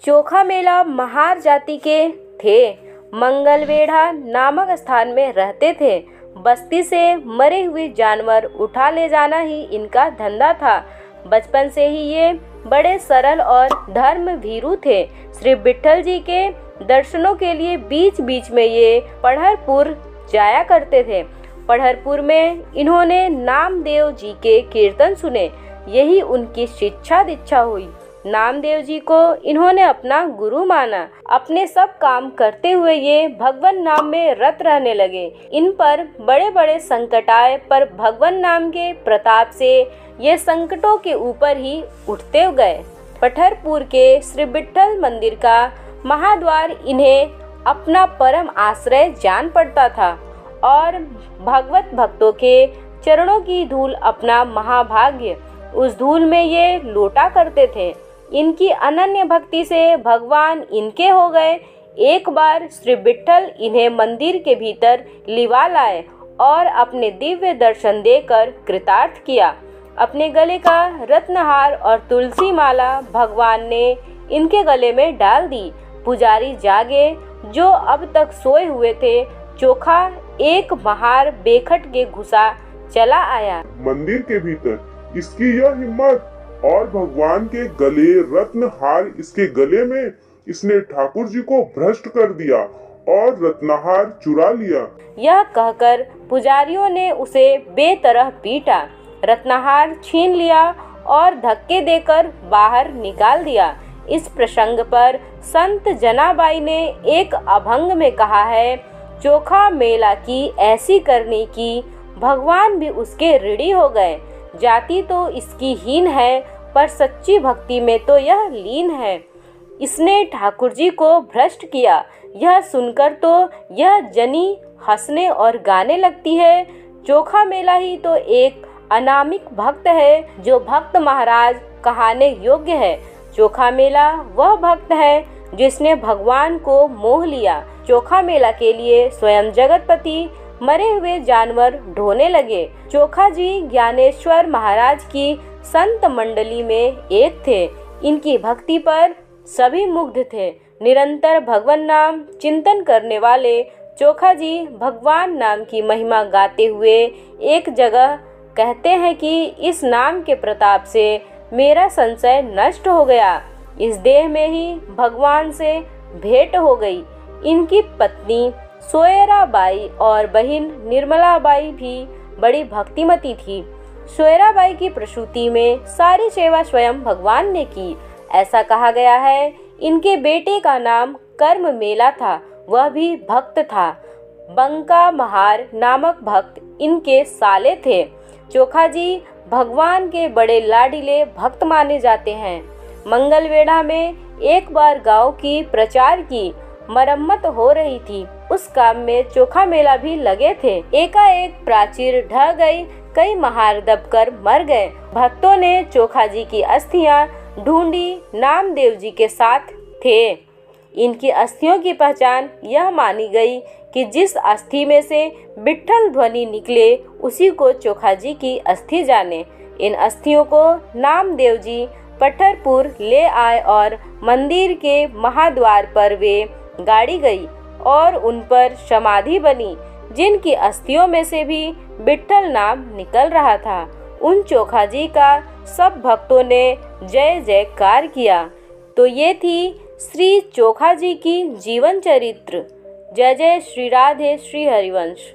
चोखा मेला महार जाति के थे। मंगलवेढ़ा नामक स्थान में रहते थे। बस्ती से मरे हुए जानवर उठा ले जाना ही इनका धंधा था। बचपन से ही ये बड़े सरल और धर्म भीरू थे। श्री विट्ठल जी के दर्शनों के लिए बीच बीच में ये पढ़रपुर जाया करते थे। पढ़रपुर में इन्होंने नामदेव जी के कीर्तन सुने। यही उनकी शिक्षा दीक्षा हुई। नामदेव जी को इन्होंने अपना गुरु माना। अपने सब काम करते हुए ये भगवान नाम में रत रहने लगे। इन पर बड़े बड़े संकट आए, पर भगवान नाम के प्रताप से ये संकटों के ऊपर ही उठते गए। पढ़रपुर के श्री विट्ठल मंदिर का महाद्वार इन्हें अपना परम आश्रय जान पड़ता था और भगवत भक्तों के चरणों की धूल अपना महाभाग्य, उस धूल में ये लोटा करते थे। इनकी अनन्य भक्ति से भगवान इनके हो गए। एक बार श्री विट्ठल इन्हें मंदिर के भीतर लिवा लाए और अपने दिव्य दर्शन देकर कृतार्थ किया। अपने गले का रत्नहार और तुलसी माला भगवान ने इनके गले में डाल दी। पुजारी जागे, जो अब तक सोए हुए थे। चोखा एक महार बेखट के घुसा चला आया। मंदिर के भीतर इसकी यह हिम्मत, और भगवान के गले रत्न हार इसके गले में। इसने ठाकुर जी को भ्रष्ट कर दिया और रत्नहार चुरा लिया। यह कहकर पुजारियों ने उसे बेतरह पीटा, रत्नहार छीन लिया और धक्के देकर बाहर निकाल दिया। इस प्रसंग पर संत जनाबाई ने एक अभंग में कहा है, चोखा मेला की ऐसी करने की, भगवान भी उसके ऋणी हो गए। जाति तो इसकी हीन है, पर सच्ची भक्ति में तो यह लीन है। इसने ठाकुर जी को भ्रष्ट किया। यह सुनकर तो यह जनी हंसने और गाने लगती है। चोखा मेला ही तो एक अनामिक भक्त है, जो भक्त महाराज कहाने योग्य है। चोखा मेला वह भक्त है जिसने भगवान को मोह लिया। चोखा मेला के लिए स्वयं जगतपति मरे हुए जानवर ढोने लगे। चोखा जी ज्ञानेश्वर महाराज की संत मंडली में एक थे। इनकी भक्ति पर सभी मुग्ध थे। निरंतर भगवान नाम चिंतन करने वाले चोखा जी भगवान नाम की महिमा गाते हुए एक जगह कहते हैं कि इस नाम के प्रताप से मेरा संशय नष्ट हो गया। इस देह में ही भगवान से भेंट हो गई। इनकी पत्नी सोयराबाई और बहन निर्मलाबाई भी बड़ी भक्तिमती थी। सोयराबाई की प्रसूति में सारी सेवा स्वयं भगवान ने की। ऐसा कहा गया है, इनके बेटे का नाम कर्म मेला था, वह भी भक्त था। बंका महार नामक भक्त इनके साले थे। चोखा जी भगवान के बड़े लाडीले भक्त माने जाते हैं। मंगलवेढ़ा में एक बार गांव की प्रचार की मरम्मत हो रही थी। उस काम में चोखा मेला भी लगे थे। एकाएक प्राचीर ढह गई, कई महार दबकर मर गए। भक्तों ने चोखा जी की अस्थियां ढूंढी, नामदेव जी के साथ थे। इनकी अस्थियों की पहचान यह मानी गई कि जिस अस्थि में से विट्ठल ध्वनि निकले, उसी को चोखा जी की अस्थि जाने। इन अस्थियों को नामदेव जी पढ़रपुर ले आए और मंदिर के महाद्वार पर वे गाड़ी गई और उन पर समाधि बनी। जिनकी अस्थियों में से भी विट्ठल नाम निकल रहा था, उन चोखा जी का सब भक्तों ने जय जयकार किया। तो ये थी श्री चोखा जी की जीवन चरित्र। जय जय श्री राधे श्री हरिवंश।